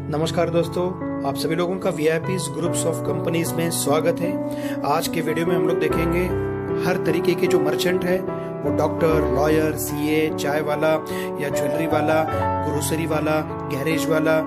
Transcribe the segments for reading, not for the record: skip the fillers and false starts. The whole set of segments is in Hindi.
नमस्कार दोस्तों, आप सभी लोगों का वीआईपी ग्रुप्स ऑफ कंपनीज में स्वागत है। आज के वीडियो में हम लोग देखेंगे हर तरीके के जो मर्चेंट है, वो डॉक्टर, लॉयर, सीए, चाय वाला या ज्वेलरी वाला, ग्रोसरी वाला, गैरेज वाला,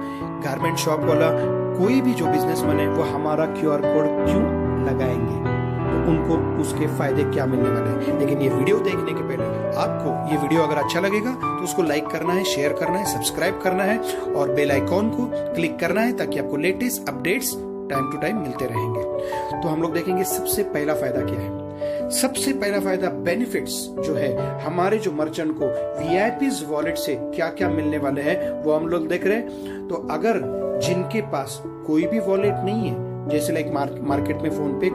गारमेंट शॉप वाला, कोई भी जो बिजनेसमैन है वो हमारा क्यूआर कोड क्यों लगाएंगे, तो उनको उसके फायदे क्या मिलने वाले हैं। लेकिन ये वीडियो देखने के पहले आपको ये वीडियो अगर अच्छा लगेगा तो उसको लाइक करना है, शेयर करना है, सब्सक्राइब करना है और बेल आइकॉन को क्लिक करना है ताकि आपको latest updates time to time मिलते रहेंगे। तो हम लोग देखेंगे सबसे पहला फायदा क्या है। सबसे पहला फायदा बेनिफिट्स जो है, हमारे जो मर्चेंट को वीआईपीज वॉलेट से क्या क्या मिलने वाले हैं वो हम लोग देख रहे हैं। तो अगर जिनके पास कोई भी वॉलेट नहीं है, जैसे लाइक मार्केट में फोन पे,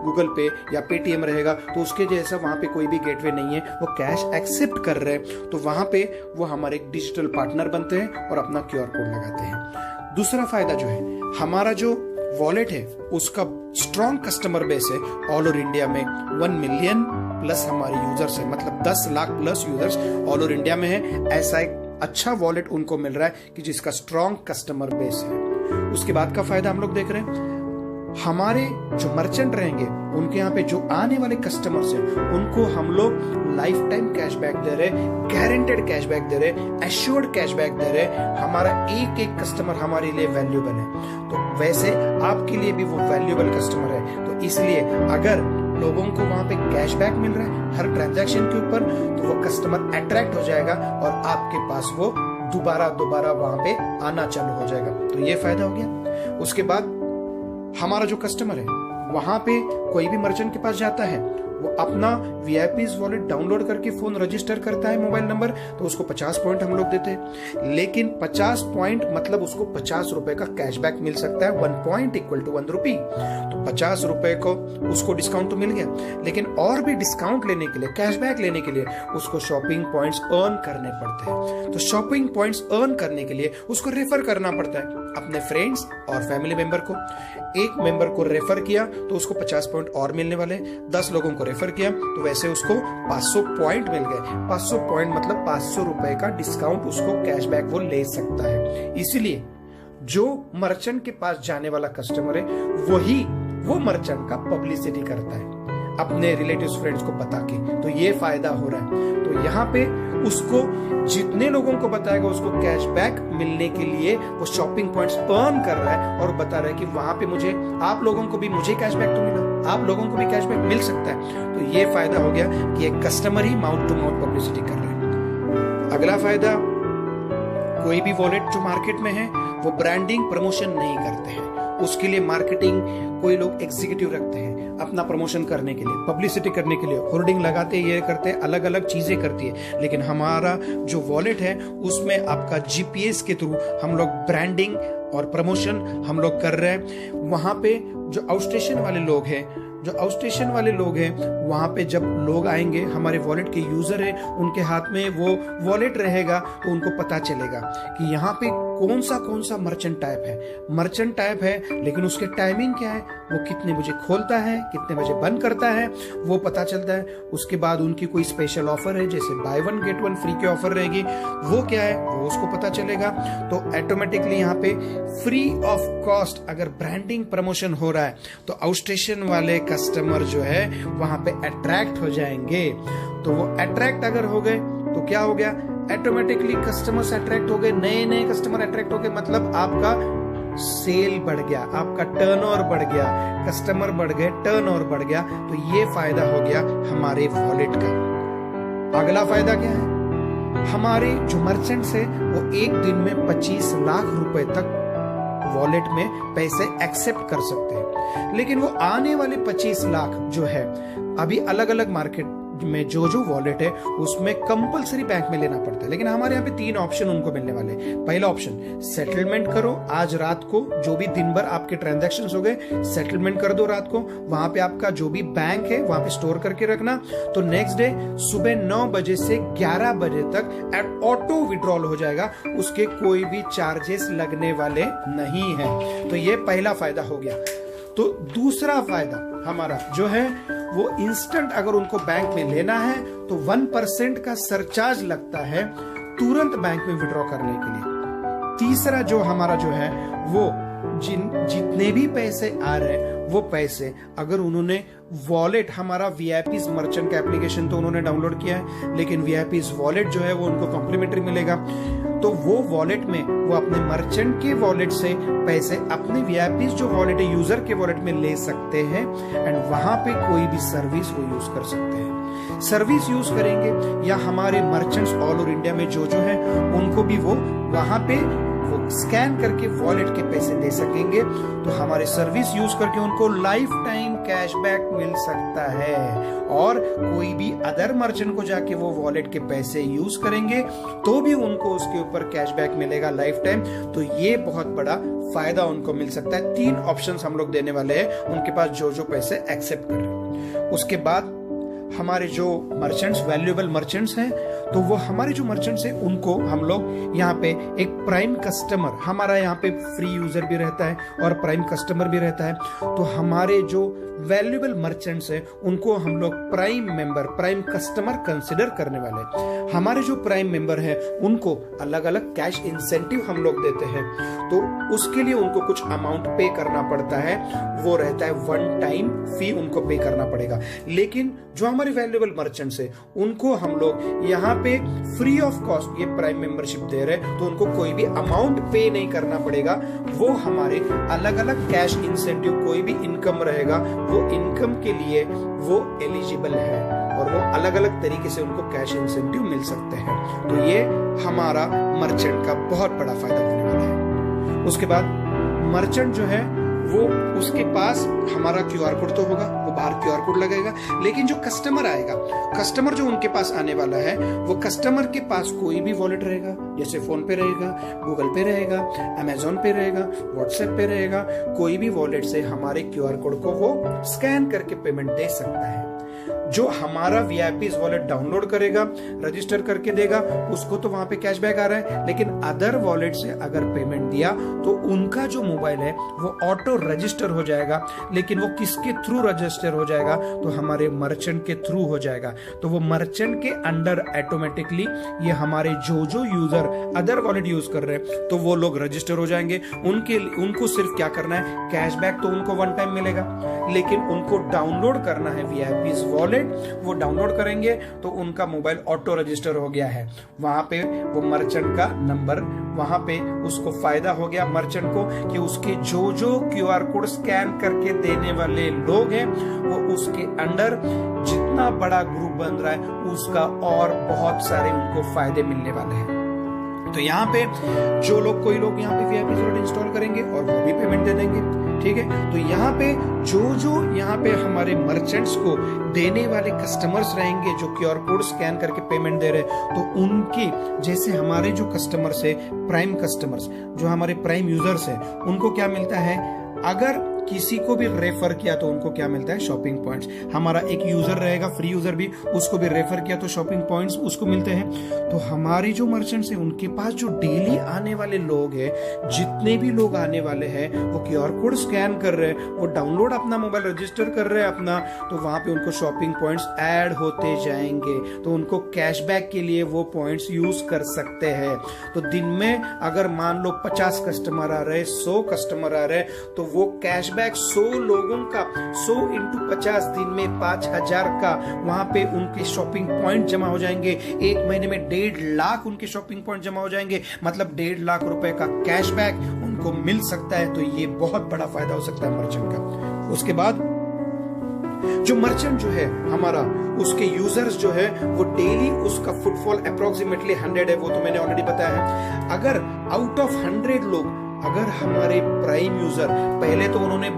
गूगल पे या पेटीएम रहेगा, तो उसके जैसा वहां पे कोई भी गेटवे नहीं है, वो कैश एक्सेप्ट कर रहे हैं, तो वहां पे वो हमारे एक डिजिटल पार्टनर बनते हैं और अपना क्यूआर कोड लगाते हैं। दूसरा फायदा जो है, हमारा जो वॉलेट है उसका स्ट्रॉन्ग कस्टमर बेस है। ऑल ओवर इंडिया में 1 मिलियन प्लस हमारे यूजर्स है, मतलब 10 lakh plus users all over India में है। ऐसा एक अच्छा वॉलेट उनको मिल रहा है कि जिसका स्ट्रॉन्ग कस्टमर बेस है। उसके बाद का फायदा हम लोग देख रहे हैं, हमारे जो मर्चेंट रहेंगे उनके यहाँ पे जो आने वाले कस्टमर्स हैं उनको हम लोग लाइफ टाइम कैशबैक दे रहे, गारंटेड कैशबैक दे रहे, एश्योर्ड कैशबैक दे रहे। हमारा एक एक कस्टमर हमारे लिए वैल्यूएबल है, तो वैसे आपके लिए भी वो वैल्यूएबल कस्टमर है। तो इसलिए अगर लोगों को वहां पे कैशबैक मिल रहा है हर ट्रांजैक्शन के ऊपर, तो वो कस्टमर अट्रैक्ट हो जाएगा और आपके पास वो दोबारा वहां पे आना चालू हो जाएगा। तो ये फायदा हो गया। उसके बाद हमारा जो कस्टमर है वहां पे कोई भी मर्चेंट के पास जाता है, वो अपना वीआईपीज वॉलेट डाउनलोड करके फोन रजिस्टर करता है मोबाइल नंबर, तो उसको 50 पॉइंट हम लोग देते हैं। लेकिन 50 पॉइंट मतलब उसको 50 रुपए का कैशबैक मिल सकता है। 1 पॉइंट इक्वल टू 1 रुपी, तो 50 रुपए को उसको डिस्काउंट तो मिल गया। लेकिन और भी डिस्काउंट लेने के लिए, कैशबैक लेने के लिए उसको शॉपिंग पॉइंट्स अर्न करने पड़ते हैं। तो शॉपिंग पॉइंट्स अर्न करने के लिए उसको रेफर करना पड़ता है अपने फ्रेंड्स और फैमिली मेंबर को। एक मेंबर को रेफर किया तो उसको 50 पॉइंट और मिलने वाले, 10 लोगों को रेफर किया तो वैसे उसको 500 पॉइंट मिल गए। 500 पॉइंट मतलब 500 रुपए का डिस्काउंट, उसको कैशबैक वो ले सकता है। इसीलिए जो मर्चेंट के पास जाने वाला कस्टमर है वही वो मर्चेंट का पब्लिसिटी करता है अपने रिलेटिव्स फ्रेंड्स को बता के, तो ये फायदा हो रहा है। तो यहाँ पे उसको जितने लोगों को बताएगा उसको कैशबैक मिलने के लिए वो शॉपिंग पॉइंट्स अर्न कर रहा है और बता रहा है कि वहां पे मुझे, आप लोगों को भी मुझे कैशबैक तो मिला, आप लोगों को भी कैशबैक मिल सकता है। तो ये फायदा हो गया कि एक कस्टमर ही माउथ टू माउथ पब्लिसिटी कर रहा है। अगला फायदा, कोई भी वॉलेट जो मार्केट में है वो ब्रांडिंग प्रमोशन नहीं करते हैं। उसके लिए मार्केटिंग कोई लोग एग्जीक्यूटिव रखते हैं अपना प्रमोशन करने के लिए, पब्लिसिटी करने के लिए, होर्डिंग लगाते, ये करते, अलग अलग चीजें करती है। लेकिन हमारा जो वॉलेट है उसमें आपका जीपीएस के थ्रू हम लोग ब्रांडिंग और प्रमोशन हम लोग कर रहे हैं। वहां पे जो आउटस्टेशन वाले लोग हैं वहां पे जब लोग आएंगे, हमारे वॉलेट के यूजर हैं, उनके हाथ में वो वॉलेट रहेगा तो उनको पता चलेगा कि यहाँ पे कौन सा मर्चेंट टाइप है, लेकिन उसके टाइमिंग क्या है, वो कितने बजे खोलता है, कितने बजे बंद करता है, वो पता चलता है। उसके बाद उनकी कोई स्पेशल ऑफर है, जैसे बाय 1 गेट 1 फ्री की ऑफर रहेगी, वो क्या है वो उसको पता चलेगा। तो ऑटोमेटिकली यहाँ पे फ्री ऑफ कॉस्ट अगर ब्रांडिंग प्रमोशन हो रहा है तो आउटस्टेशन वाले कस्टमर जो है वहां पे अट्रैक्ट हो जाएंगे। तो वो अट्रैक्ट अगर हो गए तो क्या हो गया, ऑटोमेटिकली कस्टमर्स अट्रैक्ट हो गए, नए कस्टमर अट्रैक्ट हो गए, मतलब आपका सेल बढ़ गया, आपका टर्नओवर बढ़ गया, कस्टमर बढ़ गए, टर्नओवर बढ़ गया। तो ये फायदा हो गया हमारे वॉलेट का। अगला फायदा क्या है, हमारे जो मर्चेंट्स है वो एक दिन में 25 लाख रुपए तक वॉलेट में पैसे एक्सेप्ट कर सकते हैं। लेकिन वो आने वाले 25 लाख जो है, अभी अलग अलग मार्केट में जो वॉलेट है उसमें कंपलसरी बैंक में लेना पड़ता है। लेकिन हमारे यहाँ पे 3 ऑप्शन उनको मिलने वाले। पहला ऑप्शन, सेटलमेंट करो आज रात को, जो भी दिन भर आपके ट्रांजैक्शंस हो गए सेटलमेंट कर दो रात को, वहां पे आपका जो भी बैंक है वहां पे स्टोर करके रखना। तो नेक्स्ट डे सुबह 9 बजे से 11 बजे तक ऑटो विड्रॉल हो जाएगा, उसके कोई भी चार्जेस लगने वाले नहीं है। तो ये पहला फायदा हो गया। तो दूसरा फायदा हमारा जो है वो इंस्टेंट, अगर उनको बैंक में लेना है तो 1% का सरचार्ज लगता है तुरंत बैंक में विड्रॉ करने के लिए। तीसरा जो हमारा जो है वो जितने भी पैसे आ रहे हैं वो पैसे अगर उन्होंने वॉलेट, हमारा वीआईपीज मर्चेंट का एप्लीकेशन तो उन्होंने डाउनलोड किया है, लेकिन वीआईपीज वॉलेट जो है वो उनको कॉम्प्लीमेंट्री मिलेगा, तो वो वॉलेट में वो अपने मर्चेंट के वॉलेट से पैसे अपने वीआईपीज जो वॉलेट है यूजर के वॉलेट में ले सकते हैं एंड वहां पे कोई भी सर्विस वो यूज कर सकते हैं। सर्विस यूज करेंगे या हमारे मर्चेंट्स ऑल ओवर इंडिया में जो है उनको भी वो वहां पे वो स्कैन करके वॉलेट के पैसे दे सकेंगे, तो हमारे सर्विस यूज करके उनको लाइफ टाइम कैशबैक मिल सकता है। और कोई भी अदर मर्चेंट को जाके वो वॉलेट के पैसे यूज करेंगे तो भी उनको उसके ऊपर कैशबैक मिलेगा लाइफ टाइम। तो ये बहुत बड़ा फायदा उनको मिल सकता है। 3 ऑप्शंस हम लोग देने वाले हैं उनके पास जो पैसे एक्सेप्ट कर रहे हैं। उसके बाद हमारे जो मर्चेंट्स, वैल्यूएबल मर्चेंट्स हैं, तो वो हमारे जो मर्चेंट्स हैं उनको हम लोग यहाँ पे एक प्राइम कस्टमर, हमारा यहाँ पे फ्री यूजर भी रहता है और प्राइम कस्टमर भी रहता है, तो हमारे जो वैल्यूएबल मर्चेंट्स हैं उनको हम लोग prime member, prime customer consider करने वाले। हमारे जो प्राइम मेंबर हैं उनको अलग अलग कैश इंसेंटिव हम लोग देते हैं, तो उसके लिए उनको कुछ अमाउंट पे करना पड़ता है, वो रहता है 1 टाइम फी उनको पे करना पड़ेगा। लेकिन जो हमारे वैल्यूएबल मर्चेंट्स है उनको हम लोग यहाँ पे फ्री ऑफ कॉस्ट ये प्राइम मेंबरशिप दे रहे हैं, तो उनको कोई भी अमाउंट पे नहीं करना पड़ेगा। वो हमारे अलग अलग कैश इंसेंटिव, कोई भी इनकम रहेगा वो इनकम के लिए वो एलिजिबल है और वो अलग अलग तरीके से उनको कैश इंसेंटिव मिल सकते हैं। तो ये हमारा मर्चेंट का बहुत बड़ा फायदा होने वाला है। उसके बाद मर्चेंट जो है वो उसके पास हमारा क्यूआर कोड तो होगा, वो बाहर क्यूआर कोड लगेगा, लेकिन जो कस्टमर आएगा, कस्टमर जो उनके पास आने वाला है, वो कस्टमर के पास कोई भी वॉलेट रहेगा, जैसे फोन पे रहेगा, गूगल पे रहेगा, अमेजोन पे रहेगा, व्हाट्सएप पे रहेगा, कोई भी वॉलेट से हमारे क्यूआर कोड को वो स्कैन करके पेमेंट दे सकता है। जो हमारा वीआईपीज वॉलेट डाउनलोड करेगा, रजिस्टर करके देगा, उसको तो वहां पे कैशबैक आ रहा है, लेकिन अदर वॉलेट से अगर पेमेंट दिया तो उनका जो मोबाइल है वो ऑटो रजिस्टर हो जाएगा। लेकिन वो किसके थ्रू रजिस्टर हो जाएगा, तो हमारे मर्चेंट के थ्रू हो जाएगा। तो वो मर्चेंट के अंडर ऑटोमेटिकली ये हमारे जो यूजर अदर वॉलेट यूज कर रहे हैं तो वो लोग रजिस्टर हो जाएंगे। उनको सिर्फ क्या करना है, कैशबैक तो उनको 1 टाइम मिलेगा, लेकिन उनको डाउनलोड करना है वीआईपीज वॉलेट। वो डाउनलोड करेंगे तो उनका मोबाइल ऑटो रजिस्टर हो गया है, वहां पे वो मर्चेंट का नंबर, वहां पे उसको फायदा हो गया मर्चेंट को कि उसके जो क्यूआर कोड स्कैन करके देने वाले लोग हैं वो उसके अंडर जितना बड़ा ग्रुप बन रहा है उसका और बहुत सारे उनको फायदे मिलने वाले हैं। तो यहाँ पे जो लोग, कोई लोग यहाँ पे वीआईपी वॉलेट इंस्टॉल करेंगे और वो भी पेमेंट दे देंगे, ठीक है। तो यहाँ पे जो यहाँ पे हमारे मर्चेंट्स को देने वाले कस्टमर्स रहेंगे जो क्यूआर कोड स्कैन करके पेमेंट दे रहे हैं, तो उनके जैसे हमारे जो कस्टमर्स है, प्राइम कस्टमर्स जो हमारे प्राइम यूजर्स है, उनको क्या मिलता है, अगर किसी को भी रेफर किया तो उनको क्या मिलता है, शॉपिंग पॉइंट्स। हमारा एक यूजर रहेगा, फ्री यूजर भी, उसको भी रेफर किया तो शॉपिंग पॉइंट्स उसको मिलते हैं। तो हमारे जो मर्चेंट्स हैं उनके पास जो डेली आने वाले लोग हैं, जितने भी लोग आने वाले हैं, वो क्यूआर कोड स्कैन कर रहे हैं, वो डाउनलोड अपना मोबाइल रजिस्टर कर रहे हैं अपना, तो वहां पे उनको शॉपिंग पॉइंट्स ऐड होते जाएंगे, तो उनको कैशबैक के लिए वो पॉइंट्स यूज कर सकते हैं। तो दिन में अगर मान लो 50 कस्टमर आ रहे, 100 कस्टमर आ रहे, तो वो कैशबैक 100 लोगों का 100 × 50 दिन में 5000 का वहां पे उनके शॉपिंग पॉइंट जमा हो जाएंगे। एक महीने में 1.5 लाख उनके शॉपिंग पॉइंट जमा हो जाएंगे, मतलब 1.5 लाख रुपए का कैशबैक उनको मिल सकता है। तो ये बहुत बड़ा फायदा हो सकता है मर्चेंट का। उसके बाद जो मर्चेंट जो है हमारा, उसके यूजर्स जो है वो डेली उसका फुटफॉल अप्रोक्सीमेटली 100 है, वो तो मैंने ऑलरेडी बताया है। अगर आउट ऑफ 100 लोग, अगर हमारे प्राइम यूजर, पहले तो उन्होंने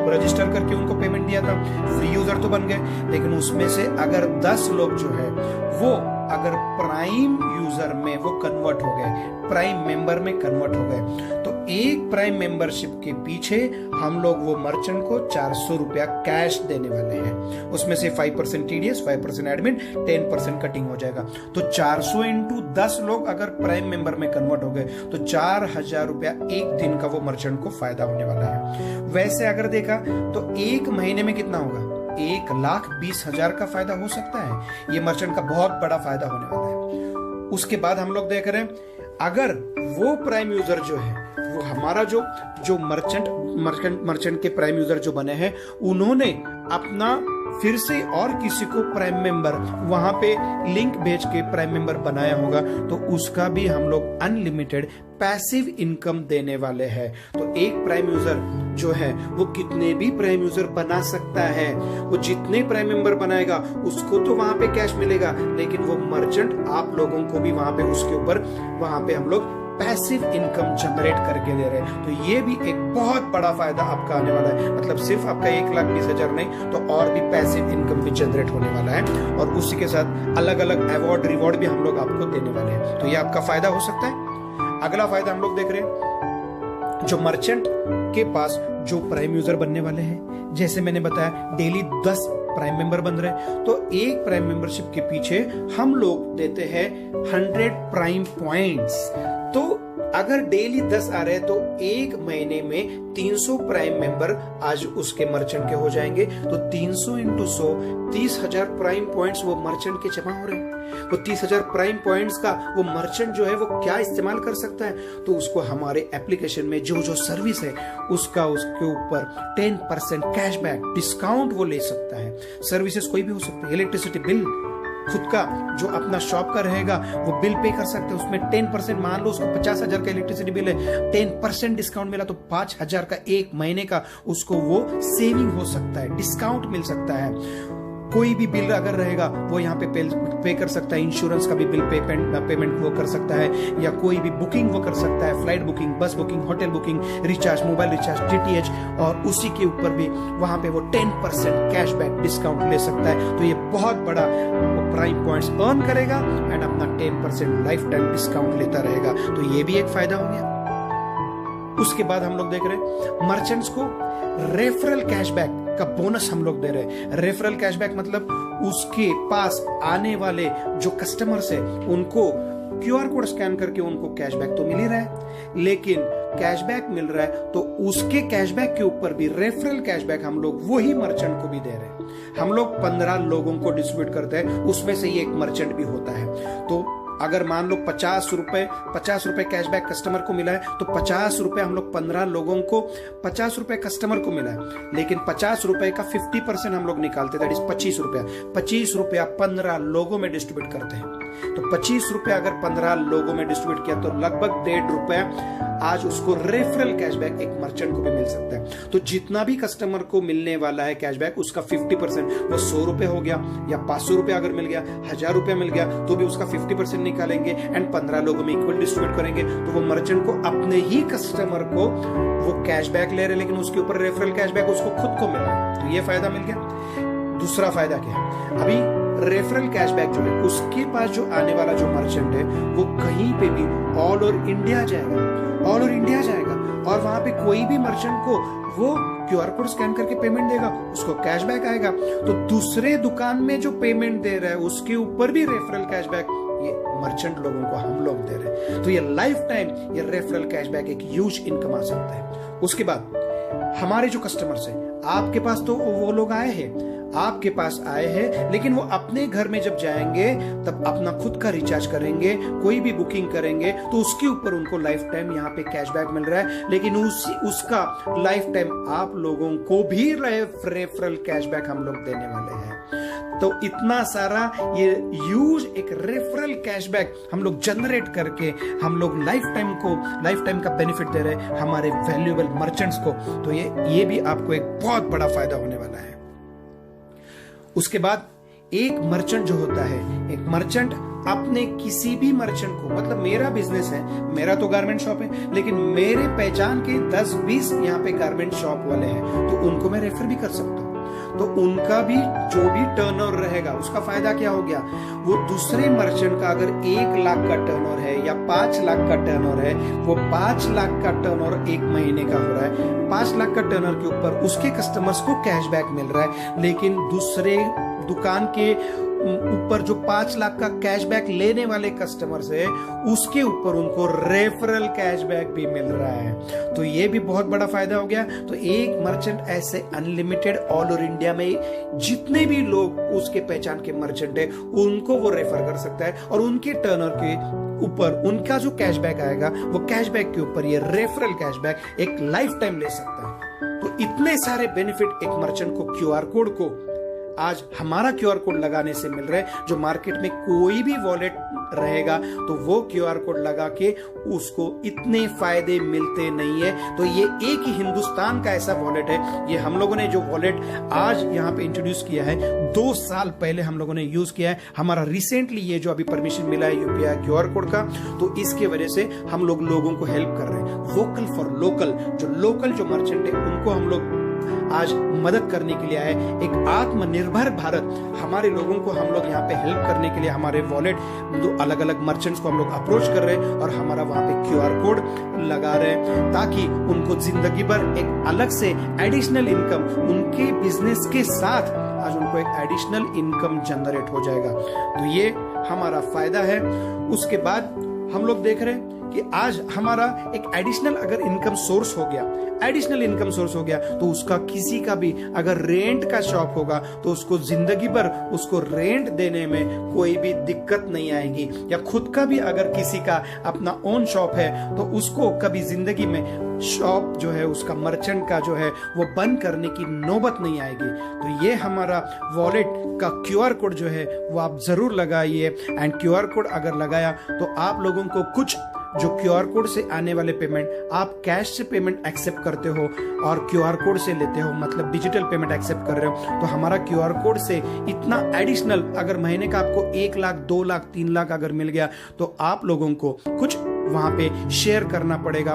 रजिस्टर करके उनको पेमेंट दिया था, फ्री यूजर तो बन गए, लेकिन उसमें से अगर 10 लोग जो है वो अगर प्राइम यूजर में वो कन्वर्ट हो गए, प्राइम मेंबर में कन्वर्ट हो गए, तो एक प्राइम मेंबरशिप के पीछे हम लोग वो मर्चेंट को 400 रुपया कैश देने वाले हैं। उसमें से 5% टीडीएस, 5% एडमिन, 10% कटिंग हो जाएगा। तो 400 × 10 लोग अगर प्राइम मेंबर में कन्वर्ट हो गए तो 4000 रुपया एक दिन का वो मर्चेंट को फायदा होने वाला है। वैसे अगर देखा तो एक महीने में कितना होगा, 1,20,000 का फायदा हो सकता है। ये मर्चेंट का बहुत बड़ा फायदा होने वाला है। उसके बाद हम लोग देख रहे हैं अगर वो प्राइम यूजर जो है, वो हमारा जो मर्चेंट के प्राइम यूजर जो बने हैं, उन्होंने अपना फिर से और किसी को प्राइम मेंबर वहां पे लिंक भेज के प्राइम मेंबर बनाया होगा, तो उसका भी हम लोग अनलिमिटेड पैसिव इनकम देने वाले हैं। तो एक प्राइम यूजर जो है वो कितने भी प्राइम यूजर बना सकता है। वो जितने प्राइम मेंबर बनाएगा उसको तो वहां पे कैश मिलेगा, लेकिन वो मर्चेंट आप लोगों को भी वहां पे उसके ऊपर वहां पे हम लोग पैसिव इनकम जनरेट करके दे रहे हैं। तो ये भी एक बहुत बड़ा फायदा आपका आने वाला है। मतलब सिर्फ आपका 1,20,000 नहीं, तो और भी पैसिव इनकम भी जनरेट होने वाला है, और उसी के साथ अलग अलग अवार्ड रिवॉर्ड भी हम लोग आपको देने वाले हैं। तो ये आपका फायदा हो सकता है। अगला फायदा हम लोग देख रहे हैं, जो मर्चेंट के पास जो प्राइम यूजर बनने वाले हैं, जैसे मैंने बताया डेली 10 प्राइम मेंबर बन रहे हैं, तो एक प्राइम मेंबरशिप के पीछे हम लोग देते हैं 100 प्राइम पॉइंट्स। तो अगर डेली 10 आ रहे हैं तो एक महीने में 300 प्राइम मेंबर आज उसके मर्चेंट के हो जाएंगे। तो 300 इंटू 100 30,000 प्राइम पॉइंट्स वो मर्चेंट के जमा हो रहे हैं। वो 30,000 प्राइम पॉइंट्स का वो मर्चेंट जो है वो क्या इस्तेमाल कर सकता है, तो उसको हमारे एप्लीकेशन में जो जो सर्विस है उसका उसके ऊपर 10% कैशबैक डिस्काउंट वो ले सकता है। सर्विसेज कोई भी हो सकती है, इलेक्ट्रिसिटी बिल खुद का जो अपना शॉप का रहेगा वो बिल पे कर सकते हैं, उसमें 10%, मान लो उसको 50,000 का इलेक्ट्रिसिटी बिल है, 10% डिस्काउंट मिला तो 5,000 का एक महीने का उसको वो सेविंग हो सकता है, डिस्काउंट मिल सकता है। कोई भी बिल अगर रहेगा वो यहाँ पे पे कर सकता है, इंश्योरेंस का भी बिल पेमेंट वो कर सकता है, या कोई भी बुकिंग वो कर सकता है, फ्लाइट बुकिंग, बस booking, hotel booking, recharge, mobile recharge, DTH, और उसी के ऊपर भी वहां पे वो 10% कैशबैक डिस्काउंट ले सकता है। तो ये बहुत बड़ा वो प्राइम पॉइंट्स अर्न करेगा एंड अपना 10% लाइफ टाइम डिस्काउंट लेता रहेगा। तो ये भी एक फायदा हो गया। उसके बाद हम लोग देख रहे हैं मर्चेंट्स को रेफरल कैशबैक का बोनस हम लोग दे रहे हैं। रेफरल कैशबैक मतलब उसके पास आने वाले जो कस्टमर्स है उनको QR कोड स्कैन करके उनको कैशबैक तो मिल ही रहा है, लेकिन कैशबैक मिल रहा है तो उसके कैशबैक के ऊपर भी रेफरल कैशबैक हम लोग वही मर्चेंट को भी दे रहे हैं। हम लोग 15 लोगों को डिस्ट्रीब्यूट करते हैं, उसमें से ही एक मर्चेंट भी होता है। तो अगर मान लो 50 रुपए कैशबैक कस्टमर को मिला है, तो 50 रुपए हम लोग 15 लोगों को 50 रुपए कस्टमर को मिला है, लेकिन 50 रुपए का 50% हम लोग निकालते थे, 25 रुपया। 25 रुपया 15 लोगों में डिस्ट्रीब्यूट करते हैं, तो 25 रुपया अगर 15 लोगों में डिस्ट्रीब्यूट किया तो लगभग 1.5 रुपया आज उसको रेफरल कैशबैक एक मर्चेंट को भी मिल सकता है। तो जितना भी कस्टमर को मिलने वाला है कैशबैक, उसका 50% वो 100 रुपए हो गया, या 500 रुपए अगर मिल गया, 1000 रुपया मिल गया, तो भी उसका 50% निकालेंगे एंड 15 लोगों में इक्वल डिस्ट्रीब्यूट करेंगे। तो वो मर्चेंट को अपने ही कस्टमर को वो कैशबैक ले रहे, लेकिन उसके ऊपर रेफरल कैशबैक उसको खुद को मिल रहा है। तो ये फायदा मिल गया। दूसरा फायदा क्या है, अभी रेफरल कैशबैक जो है उसके पास जो आने वाला जो मर्चेंट है वो कहीं पे भी ऑल ओवर इंडिया जाएगा, और वहां पे कोई भी मर्चेंट को वो QR कोड स्कैन करके पेमेंट देगा, उसको कैशबैक आएगा। तो दूसरे दुकान में जो पेमेंट दे रहा है उसके ऊपर भी रेफरल कैशबैक ये मर्चेंट लोगों को हम लोग दे रहे हैं। तो ये लाइफ टाइम ये रेफरल कैशबैक एक ह्यूज इनकम आ सकता है। उसके बाद हमारे जो कस्टमर्स हैं, आपके पास तो वो लोग आए हैं, लेकिन वो अपने घर में जब जाएंगे तब अपना खुद का रिचार्ज करेंगे, कोई भी बुकिंग करेंगे, तो उसके ऊपर उनको लाइफ टाइम यहाँ पे कैशबैक मिल रहा है, लेकिन उसका लाइफ टाइम आप लोगों को भी रेफरल कैशबैक हम लोग देने वाले हैं। तो इतना सारा ये यूज एक रेफरल कैशबैक हम लोग जनरेट करके हम लोग लाइफ टाइम का बेनिफिट दे रहे हैं हमारे वैल्यूएबल मर्चेंट्स को। तो ये भी आपको एक बहुत बड़ा फायदा होने वाला है। उसके बाद एक मर्चेंट जो होता है, एक मर्चेंट अपने किसी भी मर्चेंट को, मतलब मेरा बिजनेस है, मेरा तो गारमेंट शॉप है, लेकिन मेरे पहचान के 10-20 यहाँ पे गारमेंट शॉप वाले हैं, तो उनको मैं रेफर भी कर सकता हूँ। तो उनका भी जो भी टर्नओवर रहेगा उसका फायदा क्या हो गया, वो दूसरे मर्चेंट का अगर 1 लाख का टर्नओवर है या 5 लाख का टर्नओवर है, वो 5 लाख का टर्नओवर एक महीने का हो रहा है, 5 लाख का टर्नओवर के ऊपर उसके कस्टमर्स को कैशबैक मिल रहा है, लेकिन दूसरे दुकान के ऊपर जो 5 लाख का कैशबैक लेने वाले कस्टमर्स है उसके ऊपर उनको रेफरल कैशबैक भी मिल रहा है। तो ये भी बहुत बड़ा फायदा हो गया। तो एक मर्चेंट ऐसे अनलिमिटेड ऑल ओवर इंडिया में जितने भी लोग उसके पहचान के मर्चेंट है उनको वो रेफर कर सकता है, और उनके टर्नओवर के ऊपर उनका जो कैशबैक आएगा वो कैशबैक के ऊपर ये रेफरल कैशबैक एक लाइफ टाइम ले सकता है। तो इतने सारे बेनिफिट एक मर्चेंट को क्यूआर कोड को आज हमारा क्यूआर कोड लगाने से मिल रहा है। जो मार्केट में कोई भी वॉलेट रहेगा तो वो क्यूआर कोड लगा के उसको इतने फायदे मिलते नहीं है। तो ये एक ही हिंदुस्तान का ऐसा वॉलेट है। ये हम लोगों ने जो वॉलेट आज यहाँ पे इंट्रोड्यूस किया है 2 साल पहले हम लोगों ने यूज किया है। हमारा रिसेंटली ये जो अभी परमिशन मिला है यूपीआई क्यूआर कोड का, तो इसके वजह से हम लोगों को हेल्प कर रहे हैं। वोकल फॉर लोकल, जो मर्चेंट है उनको हम लोग आज मदद करने के लिए आए। एक आत्मनिर्भर भारत, हमारे लोगों को हम लोग यहाँ पे हेल्प करने के लिए हमारे वॉलेट दो अलग अलग मर्चेंट्स को हम लोग अप्रोच कर रहे हैं और हमारा वहां पे क्यूआर कोड लगा रहे हैं ताकि उनको जिंदगी भर एक अलग से एडिशनल इनकम उनके बिजनेस के साथ आज उनको एक एडिशनल इनकम जनरेट हो जाएगा। तो ये हमारा फायदा है। उसके बाद हम लोग देख रहे हैं कि आज हमारा एक एडिशनल अगर इनकम सोर्स हो गया तो उसका किसी का भी अगर रेंट का शॉप होगा तो उसको जिंदगी भर उसको रेंट देने में कोई भी दिक्कत नहीं आएगी। या खुद का भी अगर किसी का अपना ओन शॉप है तो उसको कभी जिंदगी में शॉप जो है उसका मर्चेंट का जो है वो बंद करने की नौबत नहीं आएगी। तो ये हमारा वॉलेट का क्यूआर कोड जो है वो आप जरूर लगाइए। एंड क्यूआर कोड अगर लगाया तो आप लोगों को कुछ जो क्यूआर कोड से आने वाले पेमेंट आप कैश से पेमेंट एक्सेप्ट करते हो और क्यूआर कोड से लेते हो, मतलब डिजिटल पेमेंट एक्सेप्ट कर रहे हो, तो हमारा क्यूआर कोड से इतना एडिशनल अगर महीने का आपको 1 लाख 2 लाख 3 लाख अगर मिल गया तो आप लोगों को कुछ वहां पे शेयर करना पड़ेगा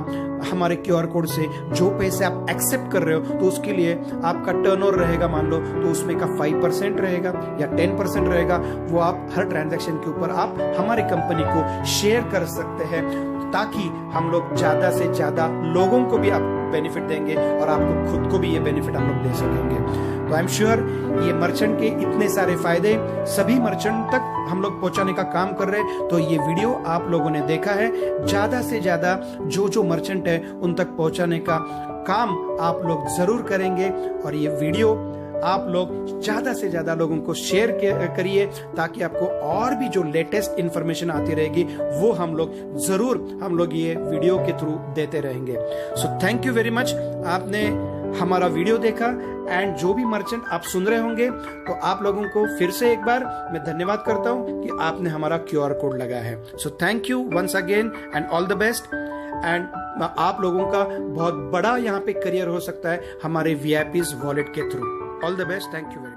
हमारे क्यूआर कोड से। जो पैसे आप एक्सेप्ट कर रहे हो तो उसके लिए आपका टर्नओवर रहेगा, मान लो तो उसमें का 5% रहेगा या 10% रहेगा, वो आप हर ट्रांजैक्शन के ऊपर आप हमारी कंपनी को शेयर कर सकते हैं ताकि हम लोग ज्यादा से ज्यादा लोगों को भी आप बेनिफिट देंगे और आपको खुद को भी ये बेनिफिट हम लोग दे सकेंगे। तो आई एम श्योर ये मर्चेंट के इतने सारे फायदे सभी मर्चेंट तक हम लोग पहुंचाने का काम कर रहे हैं। तो ये वीडियो आप लोगों ने देखा है, ज्यादा से ज्यादा जो मर्चेंट है उन तक पहुंचाने का काम आप लोग जरूर करेंगे। और ये वीडियो आप लोग ज्यादा से ज्यादा लोगों को शेयर करिए ताकि आपको और भी जो लेटेस्ट इंफॉर्मेशन आती रहेगी वो हम लोग ये वीडियो के थ्रू देते रहेंगे। सो थैंक यू वेरी मच, आपने हमारा वीडियो देखा। एंड जो भी मर्चेंट आप सुन रहे होंगे तो आप लोगों को फिर से एक बार मैं धन्यवाद करता हूं कि आपने हमारा क्यूआर कोड लगाया है। So thank you once again and all the best. And आप लोगों का बहुत बड़ा यहाँ पे करियर हो सकता है हमारे वीआईपीज वॉलेट के through. All the best, thank you very much.